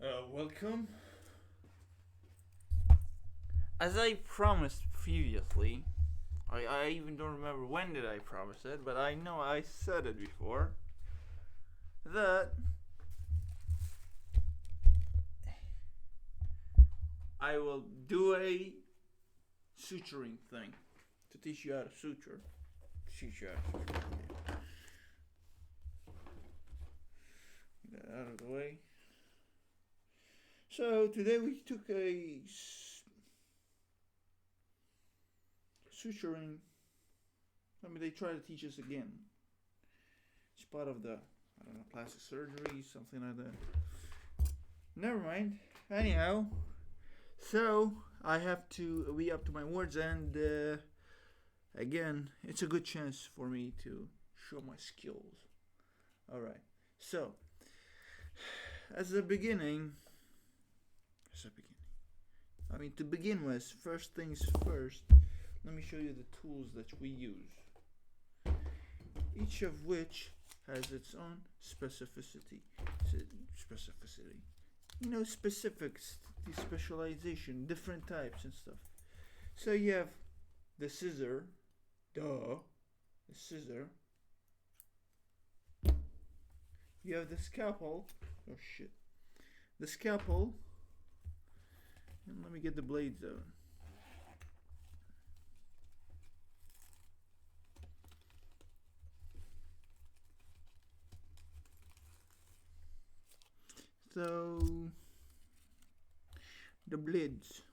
Welcome. As I promised previously, I even don't remember when did I promise it, but I know I said it before, that I will do a suturing thing to teach you how to suture. Teach you how to suture. Get that out of the way. So today we took a suturing. I mean, they try to teach us again. It's part of the, I don't know, plastic surgery, something like that. Never mind. Anyhow, so I have to be up to my words, and again, it's a good chance for me to show my skills. Alright, so as a beginning, I mean, to begin with, first things first, let me show you the tools that we use, each of which has its own specificity. You know, specifics, the specialization, different types and stuff. So you have the scissor, the scissor. You have the scalpel. Oh shit. The scalpel. And let me get the blades out. So the blades.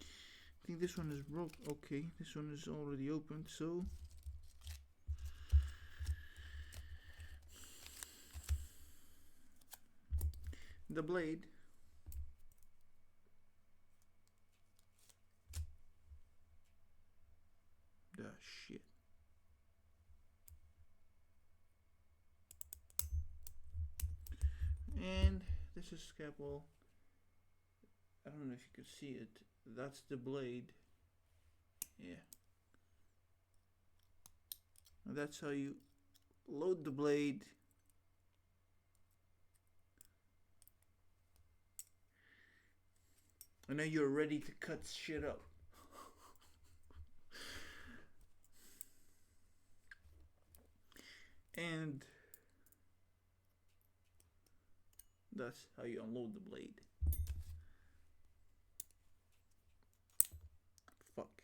I think this one is broke. Okay, this one is already opened, so the blade shit. And this is scalpel. I don't know if you can see it. That's the blade. Yeah. And that's how you load the blade. And now you're ready to cut shit up. And that's how you unload the blade. Fuck.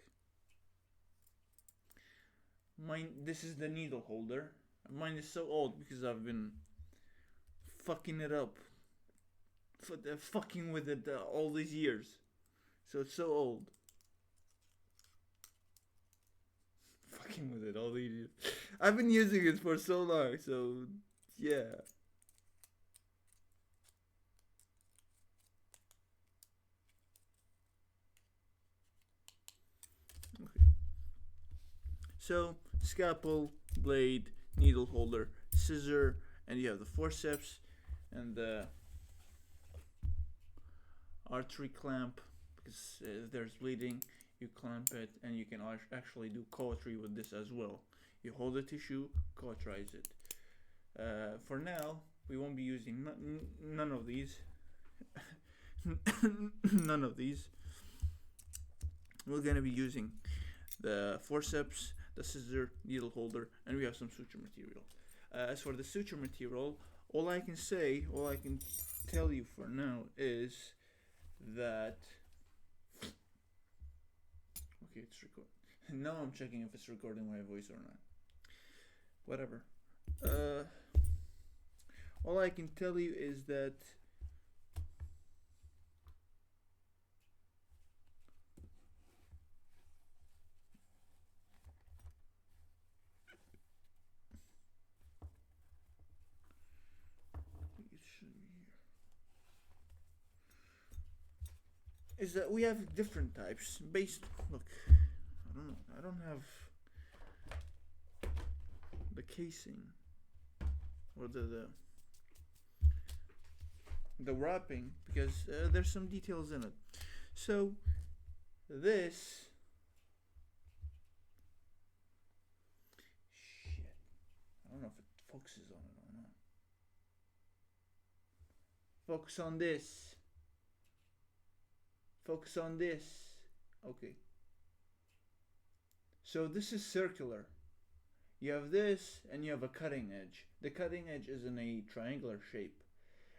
Mine, this is the needle holder. Mine is so old because I've been fucking it up. Fucking with it all these years. So it's so old. Fucking with it all these years. I've been using it for so long, so yeah. Okay. So scalpel, blade, needle holder, scissor, and you have the forceps and the artery clamp, because if there's bleeding, you clamp it, and you can actually do cautery with this as well. You hold the tissue, cauterize it. For now, we won't be using none of these. None of these. We're gonna be using the forceps, the scissor, needle holder, and we have some suture material. As for the suture material, all I can tell you for now is that okay, it's recording. Now I'm checking if it's recording my voice or not. Whatever. All I can tell you is that we have different types based. Look, I don't have the casing or the wrapping because there's some details in it. So this shit, I don't know if it focuses on it or not. Focus on this. Focus on this. Okay. So this is circular. You have this and you have a cutting edge. The cutting edge is in a triangular shape.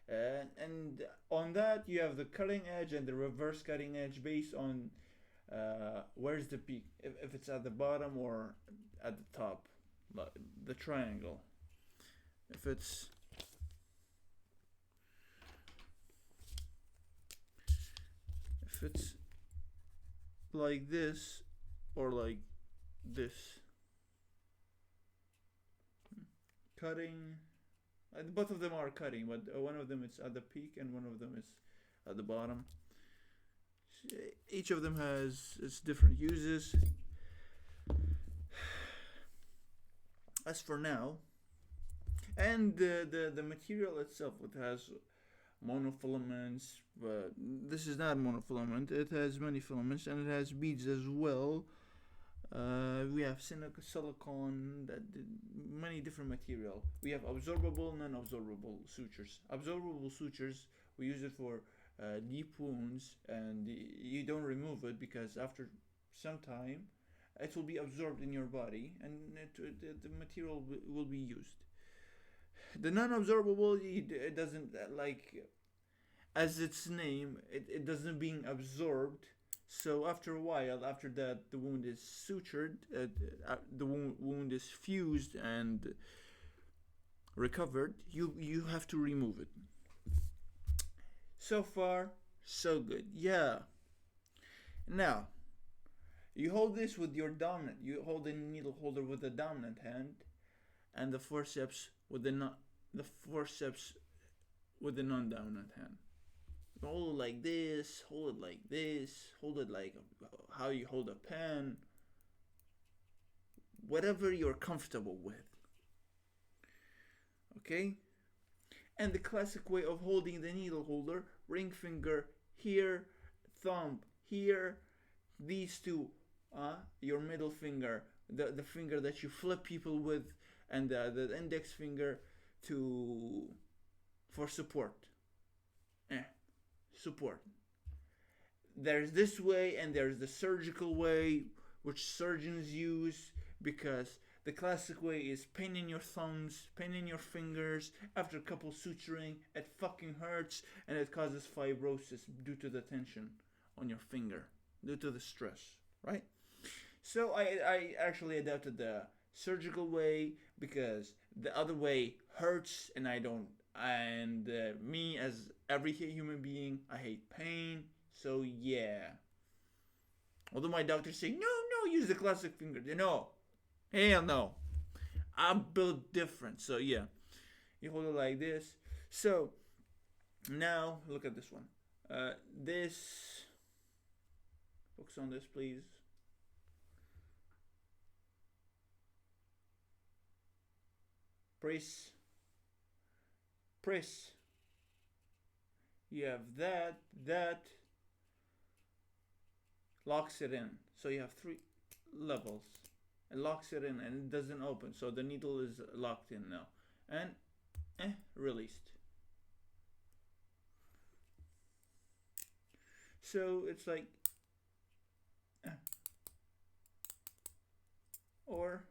And on that you have the cutting edge and the reverse cutting edge based on where's the peak, if it's at the bottom or at the top, the triangle. If it's like this or like this, cutting, both of them are cutting, but one of them is at the peak and one of them is at the bottom. Each of them has its different uses. As for now, and the material itself, it has monofilaments, but this is not monofilament. It has many filaments and it has beads as well. We have silicone, many different material. We have absorbable, non-absorbable sutures. Absorbable sutures, we use it for deep wounds, and you don't remove it because after some time it will be absorbed in your body and the material will be used. The non-absorbable, it doesn't, like as its name, it doesn't being absorbed. So after a while, after that the wound is sutured, the wound is fused and recovered, you have to remove it. So far, so good. Yeah. Now, you hold this with your dominant. You hold the needle holder with the dominant hand, and the forceps with the non-dominant hand. Hold it like this. Hold it like this. Hold it like how you hold a pen. Whatever you're comfortable with. Okay. And the classic way of holding the needle holder, ring finger here, thumb here, these two, your middle finger, the finger that you flip people with, and the index finger for support. Support. There's this way and there's the surgical way, which surgeons use, because the classic way is pain in your thumbs, pain in your fingers. After a couple suturing, it fucking hurts and it causes fibrosis due to the tension on your finger, due to the stress, right? So I actually adapted the surgical way because the other way hurts and I don't. And me, as every human being, I hate pain. So yeah. Although my doctors say, no, use the classic finger. No. Hell no. I'm built different. So yeah. You hold it like this. So now look at this one. This. Focus on this, please. Press. You have that locks it in. So you have 3 levels. It locks it in and it doesn't open. So the needle is locked in now. And released. So it's like or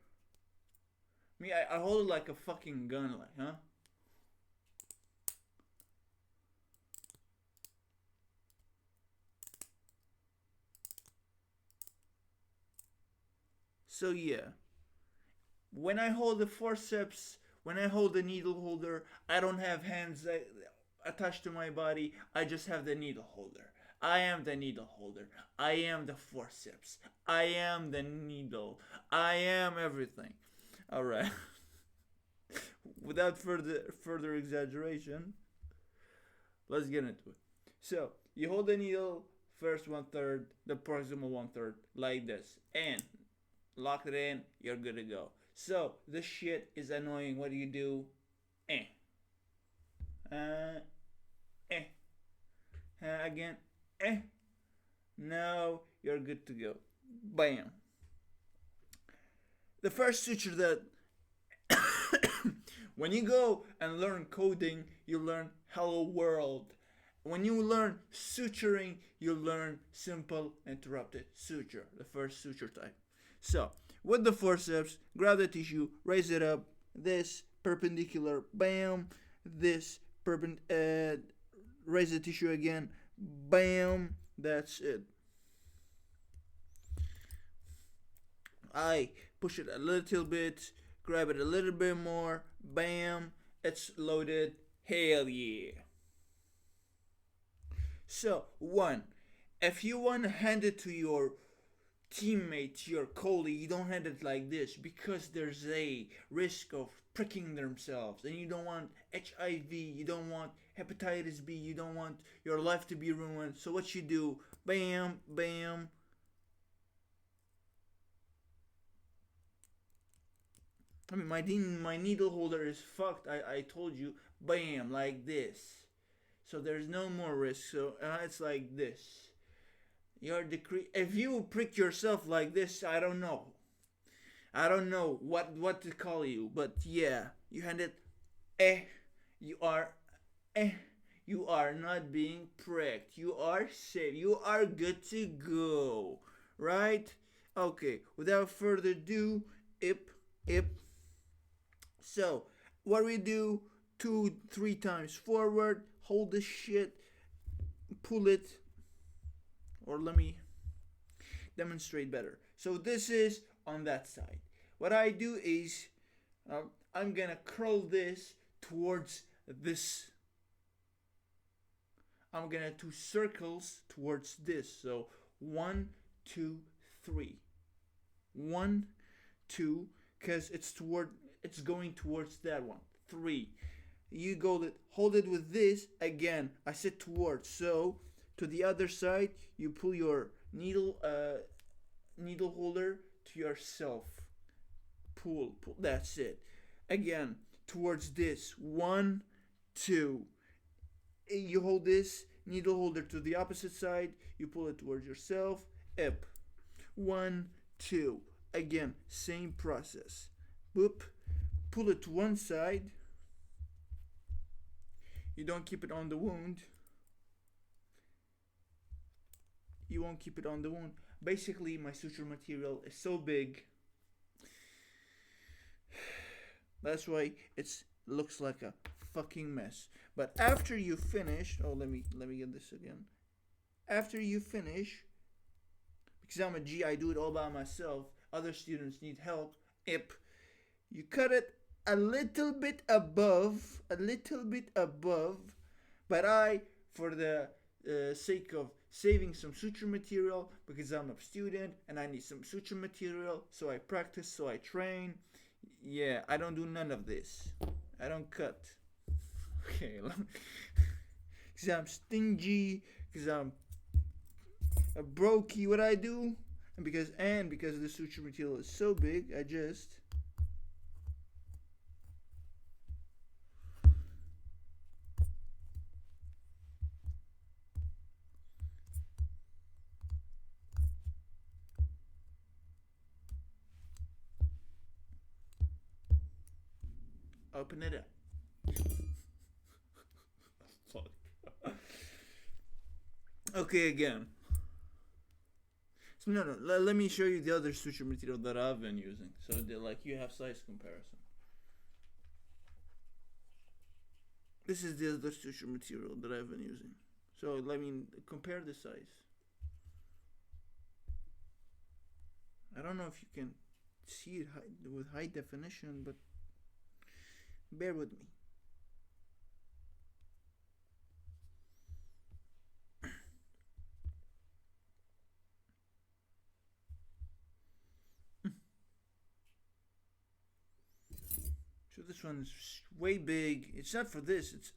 me, I hold it like a fucking gun, like, huh? So yeah, when I hold the forceps, when I hold the needle holder, I don't have hands attached to my body. I just have the needle holder. I am the needle holder. I am the forceps. I am the needle. I am everything. All right. Without further exaggeration, let's get into it. So you hold the needle first 1/3, the proximal 1/3, like this, and lock it in. You're good to go. So this shit is annoying. What do you do? Again. Now you're good to go. Bam. The first suture that When you go and learn coding, you learn hello world. When you learn suturing, you learn simple interrupted suture, the first suture type. So, with the forceps, grab the tissue, raise it up, this perpendicular, bam, this raise the tissue again, bam, that's it. I push it a little bit, grab it a little bit more, bam, it's loaded, hell yeah. So, one, if you want to hand it to your teammate, your colleague, you don't hand it like this because there's a risk of pricking themselves, and you don't want HIV, you don't want hepatitis B, you don't want your life to be ruined. So what you do, bam, bam. I mean, my needle holder is fucked. I told you, bam, like this. So there's no more risk. So it's like this. Your decree. If you prick yourself like this, I don't know. I don't know what to call you, but yeah, you hand it. You are. You are not being pricked. You are safe. You are good to go, right? Okay. Without further ado, ip. So what we do? 2-3 times forward. Hold the shit. Pull it. Or let me demonstrate better. So this is on that side. What I do is I'm gonna curl this towards this. I'm gonna do circles towards this. So 1, 2, 3. 1, 2, because it's going towards that one. 3. You hold it with this again. I said towards. So to the other side, you pull your needle holder to yourself. Pull. That's it. Again, towards this. 1, 2. You hold this needle holder to the opposite side. You pull it towards yourself. Up. 1, 2. Again, same process. Boop. Pull it to one side. You don't keep it on the wound. You won't keep it on the wound. Basically, my suture material is so big. That's why it looks like a fucking mess. But after you finish, let me get this again. After you finish, because I'm a G, I do it all by myself. Other students need help. You cut it a little bit above, but for the sake of saving some suture material, because I'm a student and I need some suture material, so I practice, so I train. Yeah, I don't do none of this. I don't cut. Okay, because I'm stingy, because I'm a brokey. What I do, and because the suture material is so big, I just open it up. Okay, again. So no. Let me show you the other suture material that I've been using. So you have size comparison. This is the other suture material that I've been using. So compare the size. I don't know if you can see it with high definition, but bear with me. So this one is way big. It's not for this, it's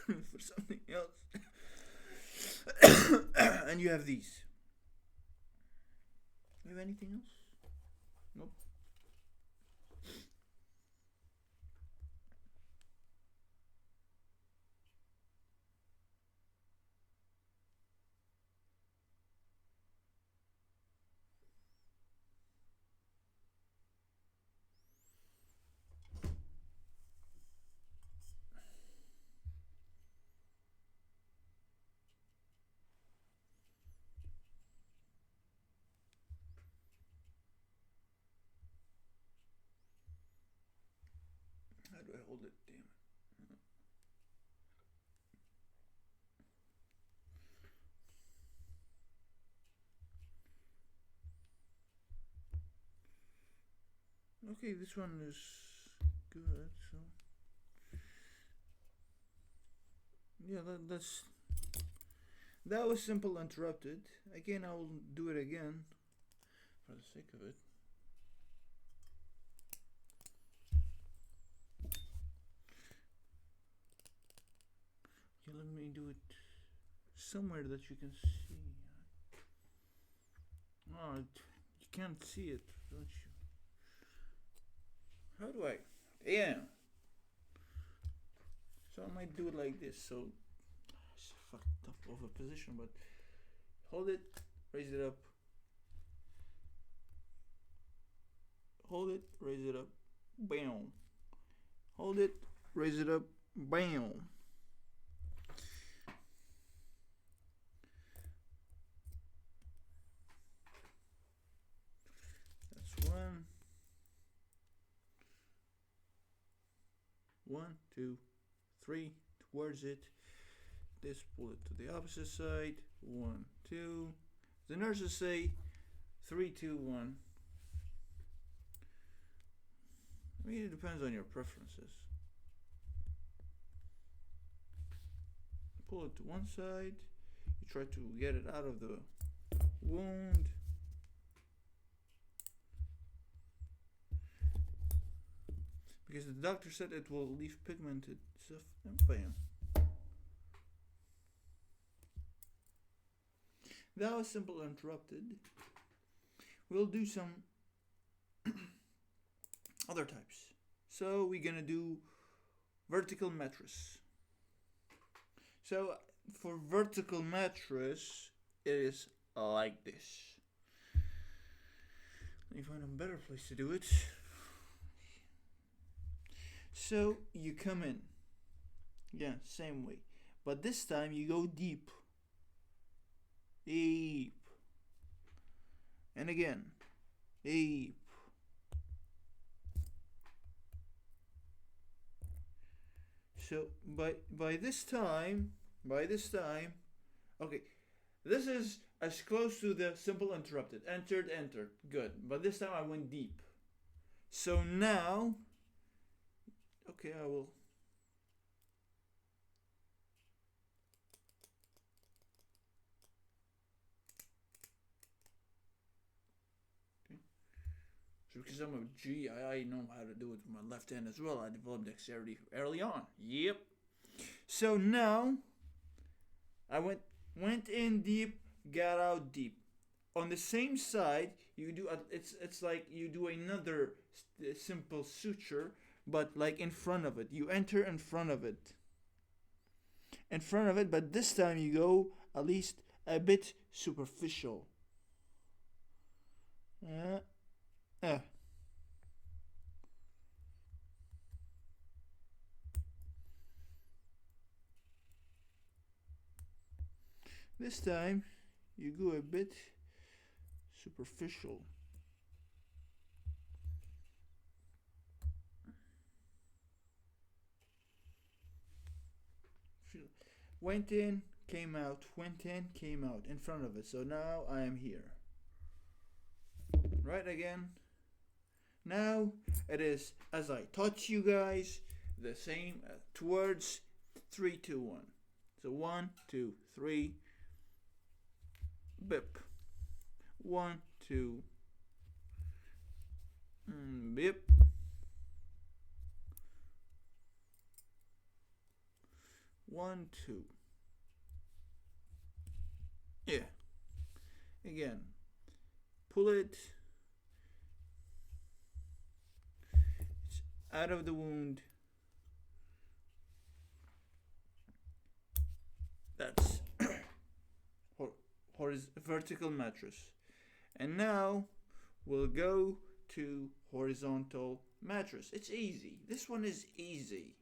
for something else. And you have these. You have anything else? Nope. do I hold it? Damn it. Okay, this one is good. So yeah, that was simple interrupted. Again, I will do it again for the sake of it. Okay, let me do it somewhere that you can see. Oh, you can't see it, don't you? How do I? Damn. So I might do it like this. So it's fucked up of a position, but hold it, raise it up. Hold it, raise it up, bam. Hold it, raise it up, bam. That's one. 1, 2, 3 towards it. This, pull it to the opposite side. 1, 2. The nurses say 3, 2, 1. I mean, it depends on your preferences. Pull it to one side. You try to get it out of the wound. Because the doctor said it will leave pigmented stuff, and bam. That was simple interrupted. We'll do some other types. So we're gonna do vertical mattress. So for vertical mattress, it is like this. Let me find a better place to do it. So you come in, yeah, same way, but this time you go deep, and again, deep. So by this time, okay, this is as close to the simple interrupted. Entered, good. But this time I went deep. So now, okay, I will. Okay. So because I'm a G, I know how to do it with my left hand as well. I developed dexterity early on. Yep. So now, I went in deep, got out deep. On the same side, you do it's like you do another simple suture, but like in front of it. You enter in front of it. But this time you go at least a bit superficial. This time you go a bit superficial. Went in, came out, went in, came out, in front of it. So now I am here. Right again. Now it is, as I taught you guys, the same towards 3, 2, 1. So 1, 2, 3. Bip. 1, 2. Bip. 1, 2. Yeah. Again. Pull it. It's out of the wound. That's vertical mattress. And now we'll go to horizontal mattress. It's easy. This one is easy.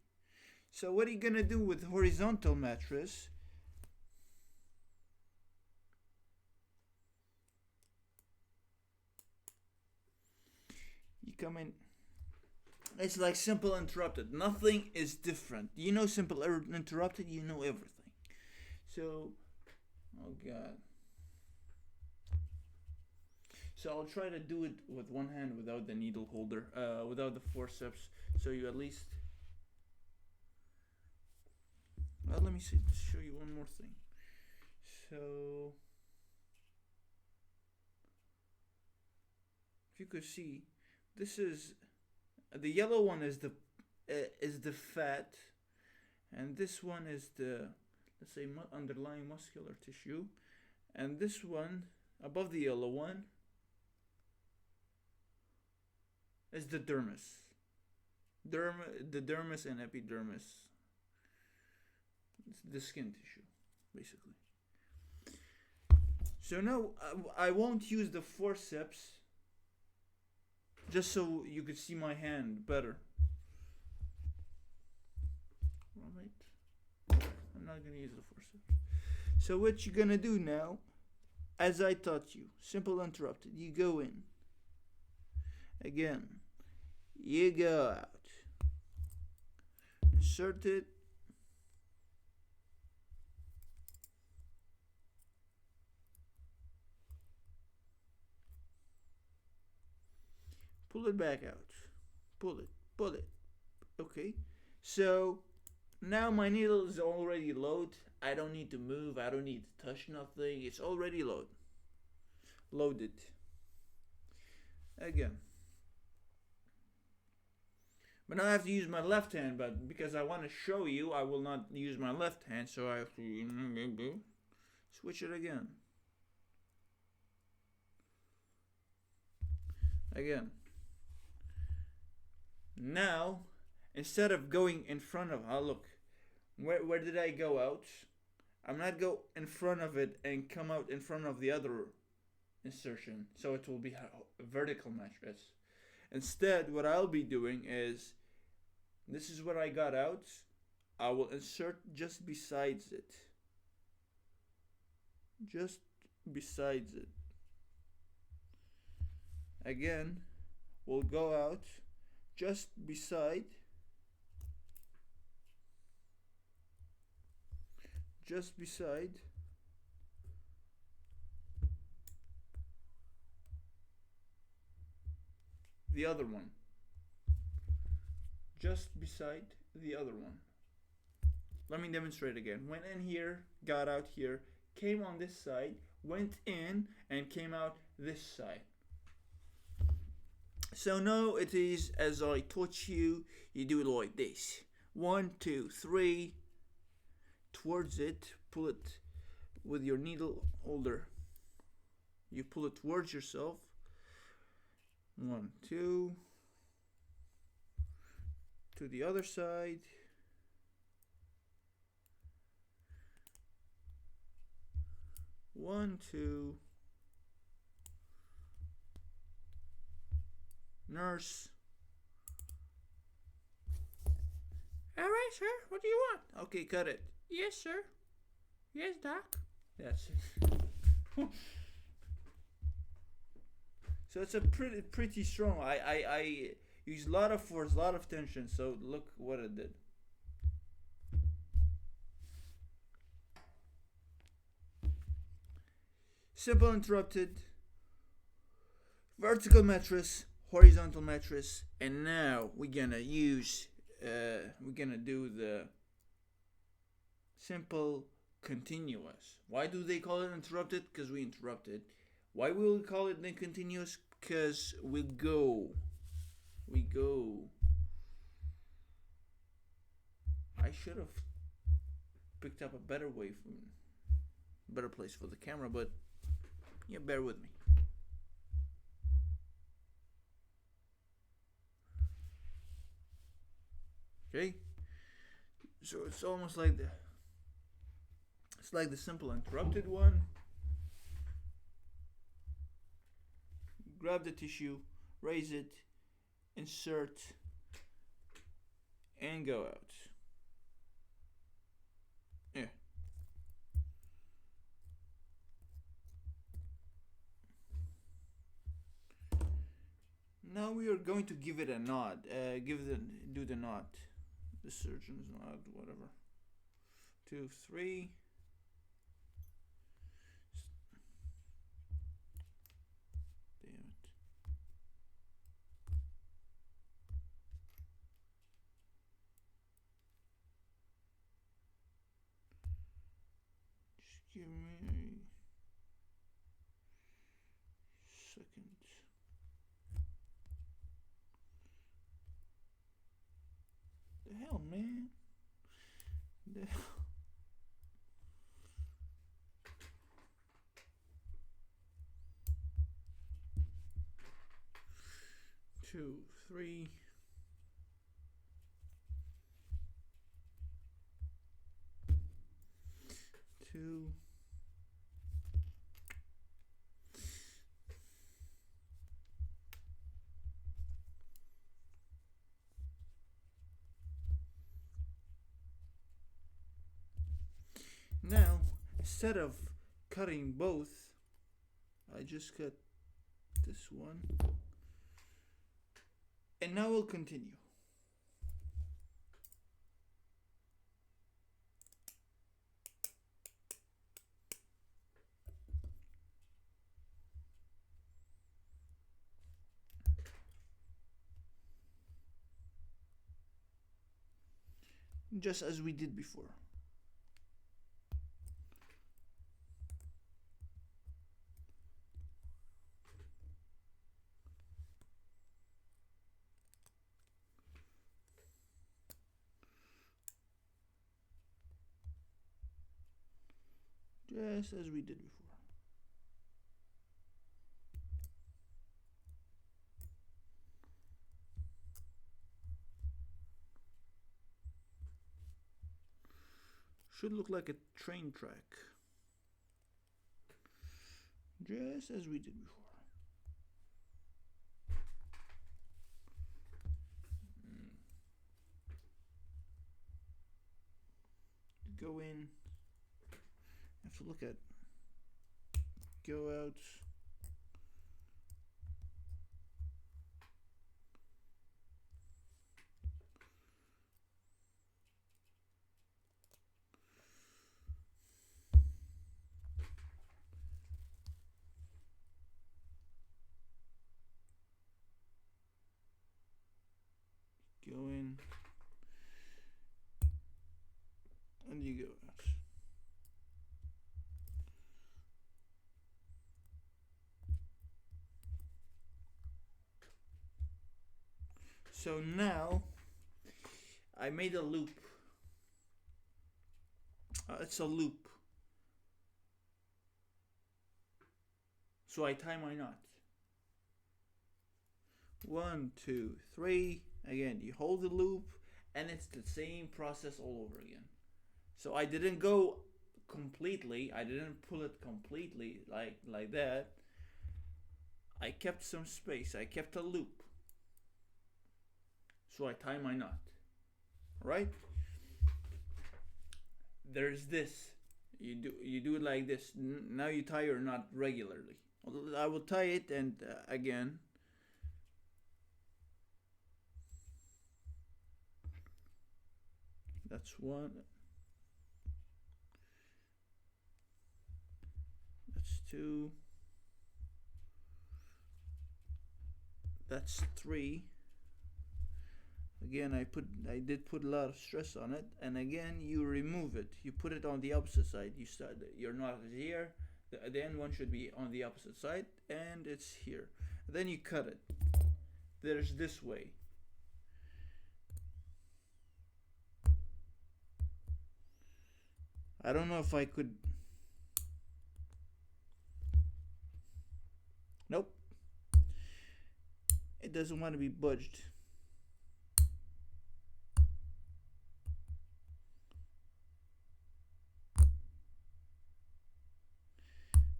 So what are you gonna do with horizontal mattress? You come in It's like simple interrupted. Nothing is different. You know simple interrupted, you know everything. So, oh god. So I'll try to do it with one hand without the needle holder, without the forceps, so you at least... Well, let me show you one more thing. So, if you could see, this is, the yellow one is the fat, and this one is the, let's say, underlying muscular tissue, and this one, above the yellow one, is the dermis. The dermis and epidermis. It's the skin tissue, basically. So now I won't use the forceps, just so you could see my hand better. Right? I'm not gonna use the forceps. So what you're gonna do now, as I taught you, simple interrupted. You go in. Again, you go out. Insert it. Pull it back out. Pull it. Okay. So now my needle is already loaded. I don't need to move. I don't need to touch nothing. It's already loaded. Again. But now I have to use my left hand, but because I want to show you, I will not use my left hand, so I have to switch it again. Now, instead of going in front of, look, where did I go out? I'm not go in front of it and come out in front of the other insertion, so it will be a vertical mattress. Instead, what I'll be doing is, this is what I got out. I will insert just besides it. Just besides it. Again, we'll go out just beside. Just beside. The other one. Just beside the other one. Let me demonstrate again. Went in here, got out here, came on this side, went in, and came out this side. So now it is as I taught you. You do it like this. 1, 2, 3. Towards it. Pull it with your needle holder. You pull it towards yourself. 1, 2. To the other side. 1, 2. Nurse. All right, sir. What do you want? Okay, cut it. Yes, sir. Yes, doc. That's it. So it's a pretty strong. I use a lot of force, a lot of tension. So look what it did. Simple interrupted. Vertical mattress. Horizontal mattress. And now we're gonna use. We're gonna do the simple continuous. Why do they call it interrupted? Because we interrupted. Why will we call it then continuous? Because we go. I should have picked up a better place for the camera, but yeah, bear with me. Okay, so it's almost like the simple interrupted one. Grab the tissue, raise it, insert, and go out. Yeah. Now now we are going to give it a nod. Do the nod. The surgeon's nod, whatever. 2, 3. Damn it. Just give me a second. The hell, man? The hell? Two, 3. Two. Now, instead of cutting both, I just cut this one. And now we'll continue. Just as we did before. Just as we did before. Should look like a train track. Just as we did before. Go in. Have to look at go out. Go in. And you go out. So now I made a loop. It's a loop. So I tie my knot. 1, 2, 3. Again, you hold the loop, and it's the same process all over again. So I didn't go completely. I didn't pull it completely like that. I kept some space. I kept a loop. So I tie my knot. Right? There's this. You do it like this. Now you tie your knot regularly. I will tie it, and again. That's 1. That's 2. That's 3. Again, I did put a lot of stress on it, and again you remove it. You put it on the opposite side. You start your knot is here. The end one should be on the opposite side, and it's here. Then you cut it. There's this way. I don't know if I could. Nope. It doesn't want to be budged.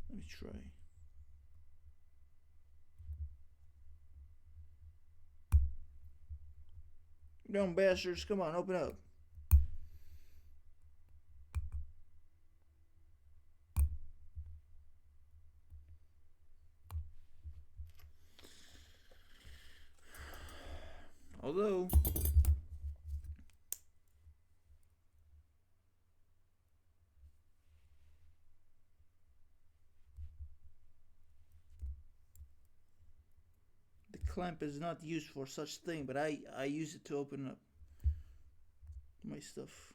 Let me try. Dumb bastards, come on, open up. Although the clamp is not used for such thing, but I use it to open up my stuff.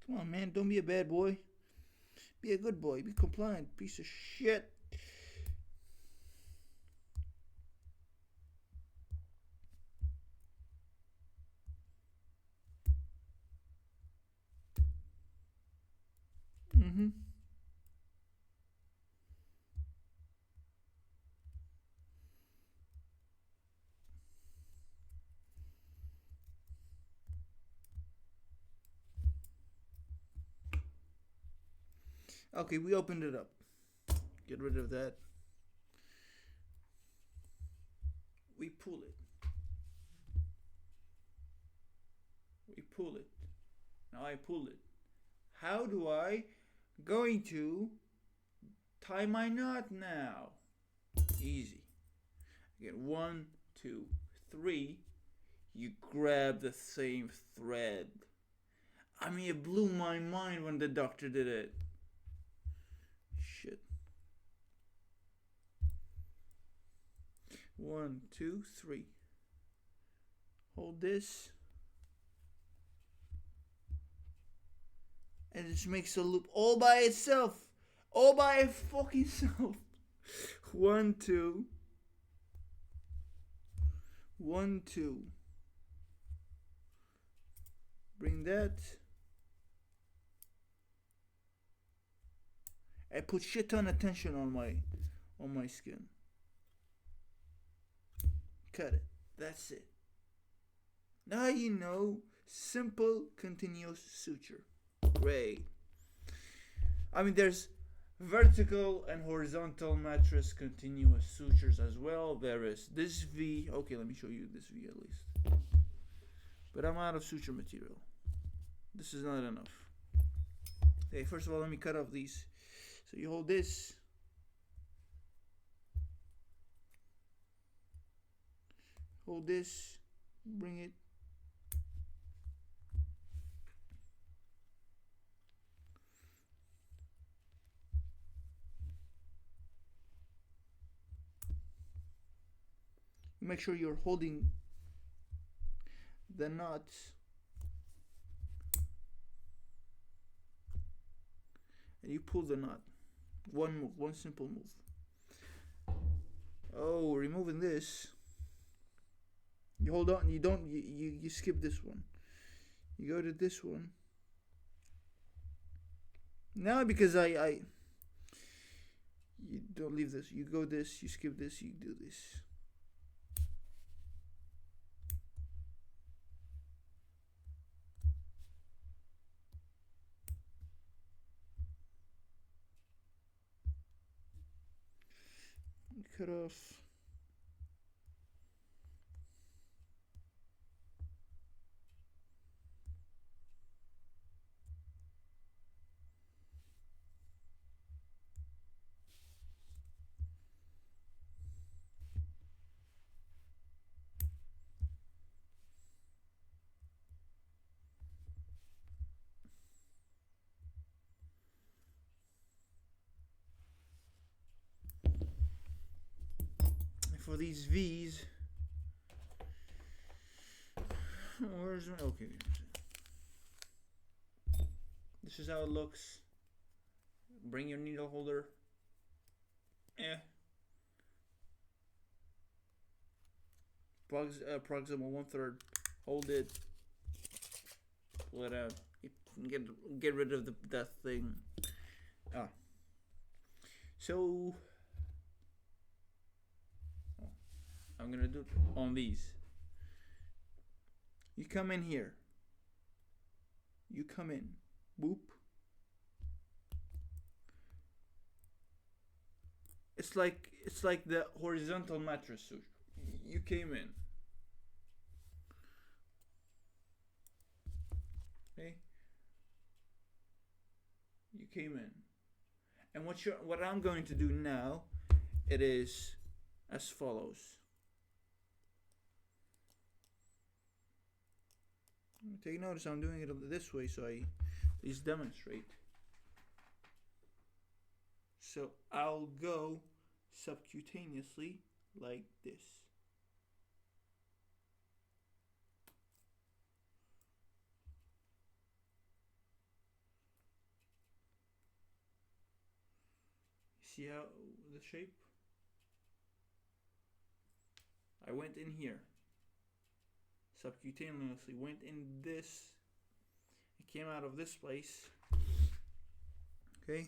Come on, man, don't be a bad boy. Be a good boy. Be compliant, piece of shit. Mm-hmm. Okay, we opened it up. Get rid of that. We pull it. We pull it. Now I pull it. How do I going to tie my knot now? Easy. Again, 1, 2, 3. You grab the same thread. I mean, it blew my mind when the doctor did it. Shit. 1, 2, 3. Hold this. And it just makes a loop all by itself. All by fucking self. 1, 2. 1, 2. Bring that. I put shit ton of tension on my skin. Cut it. That's it. Now you know. Simple continuous suture. Great. I mean, there's vertical and horizontal mattress continuous sutures as well. There is this V. Okay, let me show you this V at least. But I'm out of suture material. This is not enough. Okay, first of all, let me cut off these. So you hold this. Hold this. Bring it. Make sure you're holding the knots. And you pull the knot. One move, one simple move. Oh, removing this. You hold on, you skip this one. You go to this one. Now because you don't leave this. You go this, you skip this, you do this. Cut off. For these V's, where's my, okay, this is how it looks. Bring your needle holder. Proximal 1/3. Hold it. Pull it out. Get rid of that thing. So I'm gonna do it on these. You come in here. You come in. Boop. It's like the horizontal mattress suture. You came in. Okay. You came in. And what I'm going to do now, it is as follows. Take notice I'm doing it this way so I at least demonstrate. So I'll go subcutaneously like this. See how the shape? I went in here. Subcutaneously went in this. It came out of this place. Okay.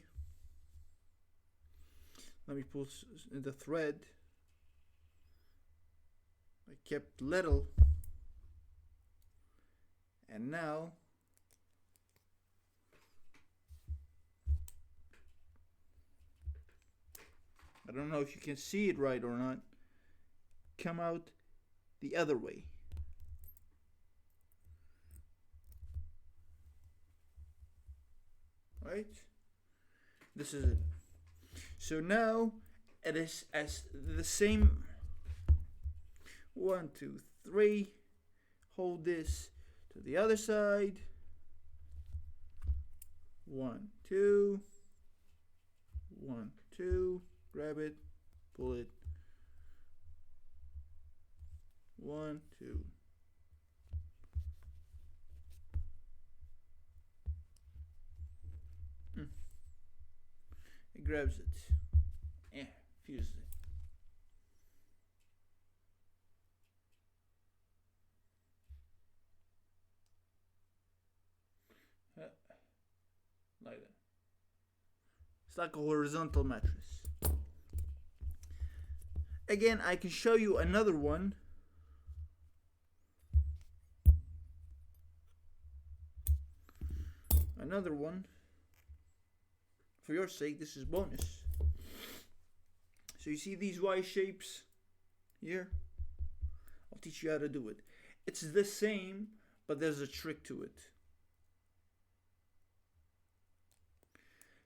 Let me pull the thread. I kept little. And now I don't know if you can see it right or not. Come out the other way. Right? This is it. So now it is as the same. 1, 2, 3. Hold this to the other side. 1, 2. 1, 2. Grab it. Pull it. 1, 2. It grabs it. Yeah, fuses it. Like that. It's like a horizontal mattress. Again, I can show you another one. Another one. For your sake, this is bonus. So you see these Y shapes here? I'll teach you how to do it. It's the same, but there's a trick to it.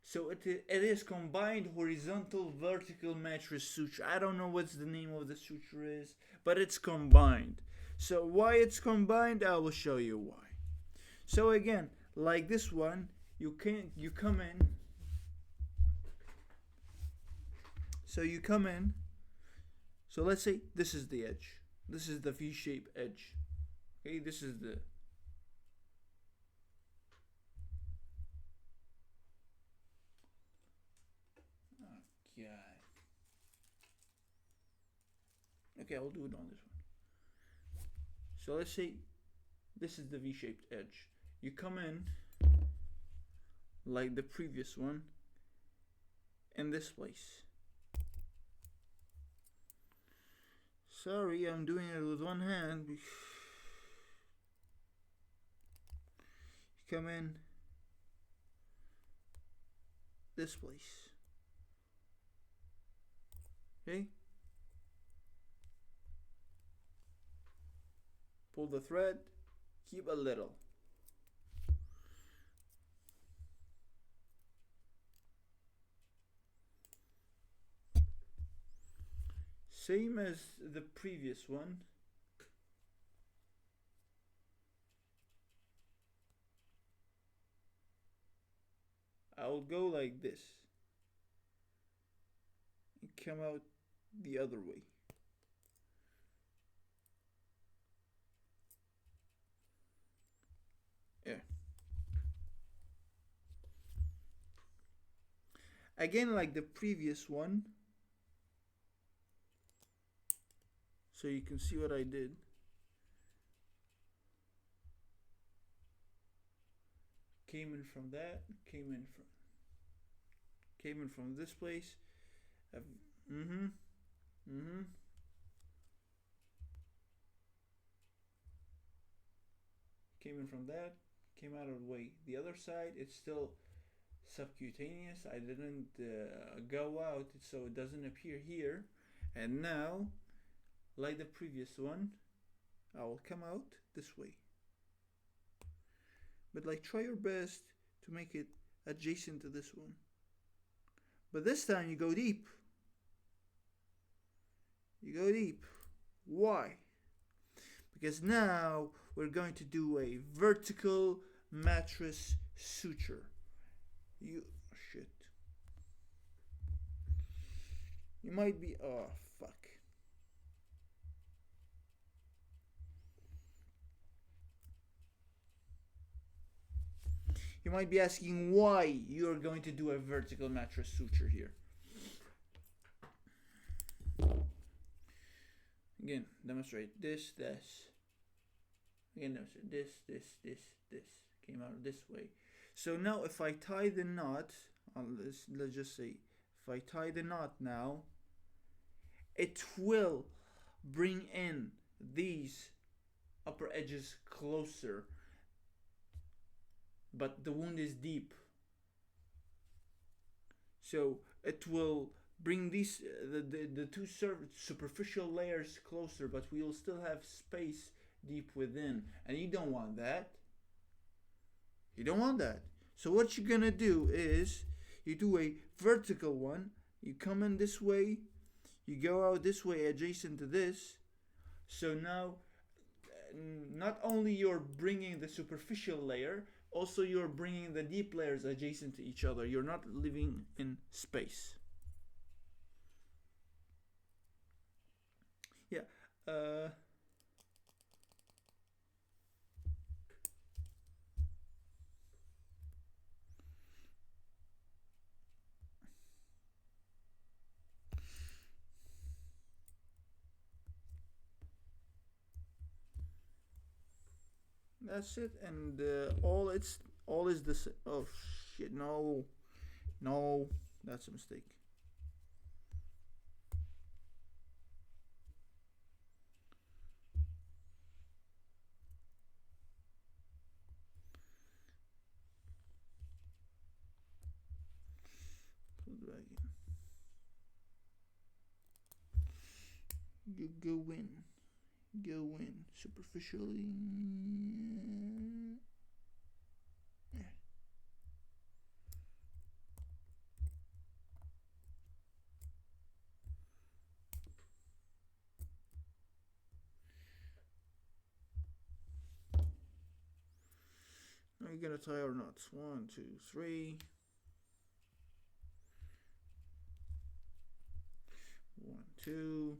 So it is combined horizontal vertical mattress suture. I don't know what the name of the suture is, but it's combined. So why it's combined, I will show you why. So again, like this one, you come in. So you come in. So let's say this is the edge. This is the V-shaped edge. Okay, this is the Okay, I'll do it on this one. So let's say this is the V-shaped edge. You come in like the previous one in this place. Sorry, I'm doing it with one hand. You come in this place. Okay? Pull the thread, keep a little. Same as the previous one. I'll go like this and come out the other way. Yeah. Again, like the previous one. So you can see what I did. Came in from that, came in from this place. came in from that, came out of the way. The other side, it's still subcutaneous. I didn't go out, so it doesn't appear here. And now, like the previous one, I will come out this way. But like, try your best to make it adjacent to this one. But this time you go deep. You go deep. Why? Because now we're going to do a vertical mattress suture. Shit. You might be, oh fuck. You might be asking why you're going to do a vertical mattress suture here. Again, demonstrate this. Again, demonstrate this. Came out this way. So now if I tie the knot, let's just say, if I tie the knot now, it will bring in these upper edges closer, but the wound is deep. So it will bring these the two superficial layers closer, but we will still have space deep within, and you don't want that. You don't want that. So what you're gonna do is you do a vertical one. You come in this way, you go out this way adjacent to this. So now not only you're bringing the superficial layer, also you're bringing the deep layers adjacent to each other. You're not living in space. Yeah. That's it, and all is this. Oh shit! No, that's a mistake. Put it back in. You go in. Go in superficially. Now you're gonna tie our knots. 1, 2, 3. 1, 2.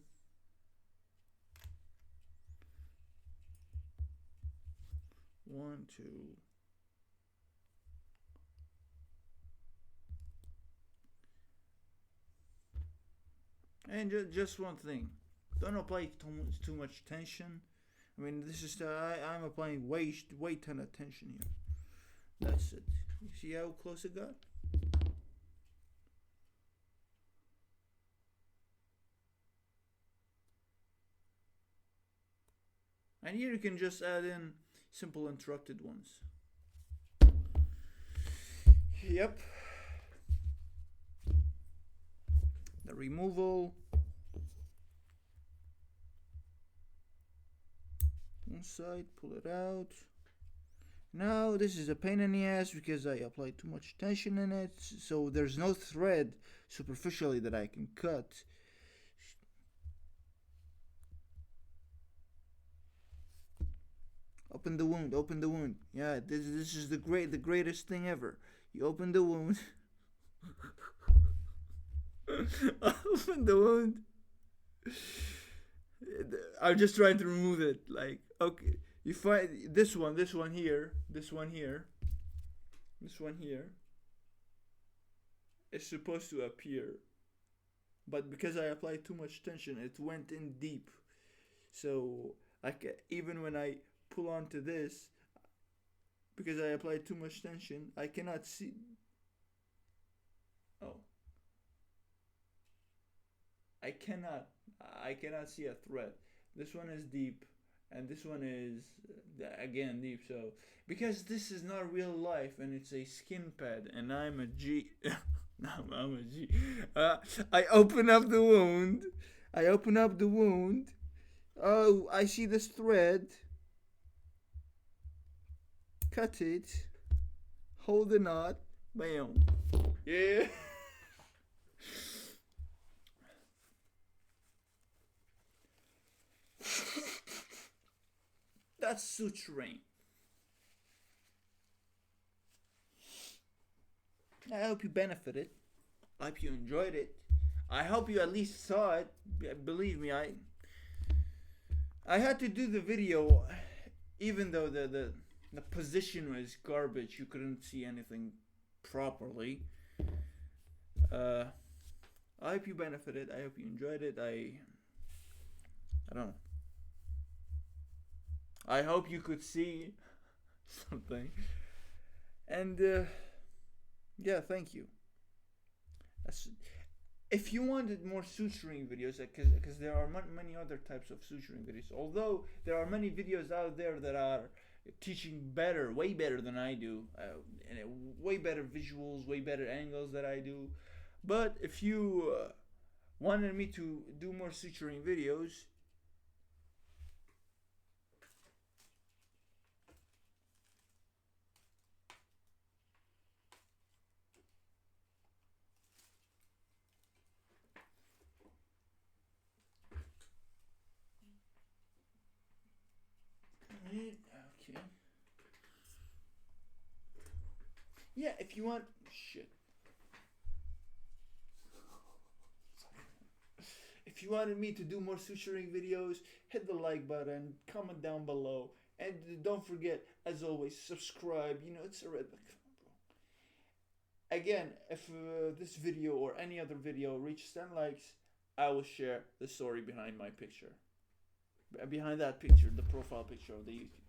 1, 2. And just one thing, don't apply too much tension. I mean, this is I'm applying way ton of tension here. That's it. You see how close it got? And here you can just add in simple interrupted ones. Yep. The removal. One side, pull it out. Now this is a pain in the ass because I applied too much tension in it, so there's no thread superficially that I can cut. Open the wound, open the wound. Yeah, this is the greatest thing ever. You open the wound. Open the wound. I'm just trying to remove it. Like, okay, you find this one here is supposed to appear, but because I applied too much tension, it went in deep. So even when I pull onto this, because I applied too much tension, I cannot see. Oh, I cannot see a thread. This one is deep, and this one is again deep. So because this is not real life and it's a skin pad, and I'm a G. I'm a G. I open up the wound. I open up the wound. Oh, I see this thread. Cut it. Hold the knot. Bam. Yeah. That's suturing. I hope you benefited. I hope you enjoyed it. I hope you at least saw it. Believe me, I had to do the video, even though the position was garbage. You couldn't see anything properly. I hope you benefited. I hope you enjoyed it. I don't know. I hope you could see something. And yeah, thank you. If you wanted more suturing videos, because there are many other types of suturing videos, although there are many videos out there that are teaching better, way better than I do, and way better visuals, way better angles that I do. But if you wanted me to do more suturing videos, okay. Yeah, if you want shit. If you wanted me to do more suturing videos, hit the like button, comment down below, and don't forget, as always, subscribe. You know, it's a red button. Again, if this video or any other video reaches 10 likes, I will share the story behind my picture. Behind that picture, the profile picture of the YouTube.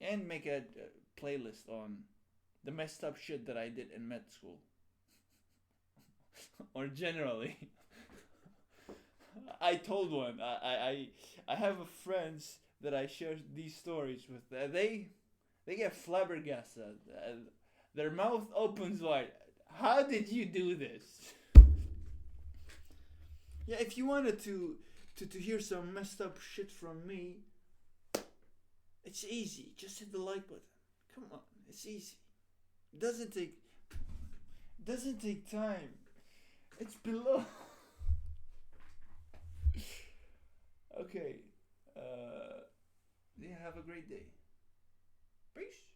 And make a playlist on the messed up shit that I did in med school. Or generally. I told one. I have friends that I share these stories with. They get flabbergasted. Their mouth opens wide. How did you do this? Yeah, if you wanted to hear some messed up shit from me, it's easy. Just hit the like button. Come on, it's easy. It doesn't take time. It's below. Okay. Yeah, have a great day. Peace.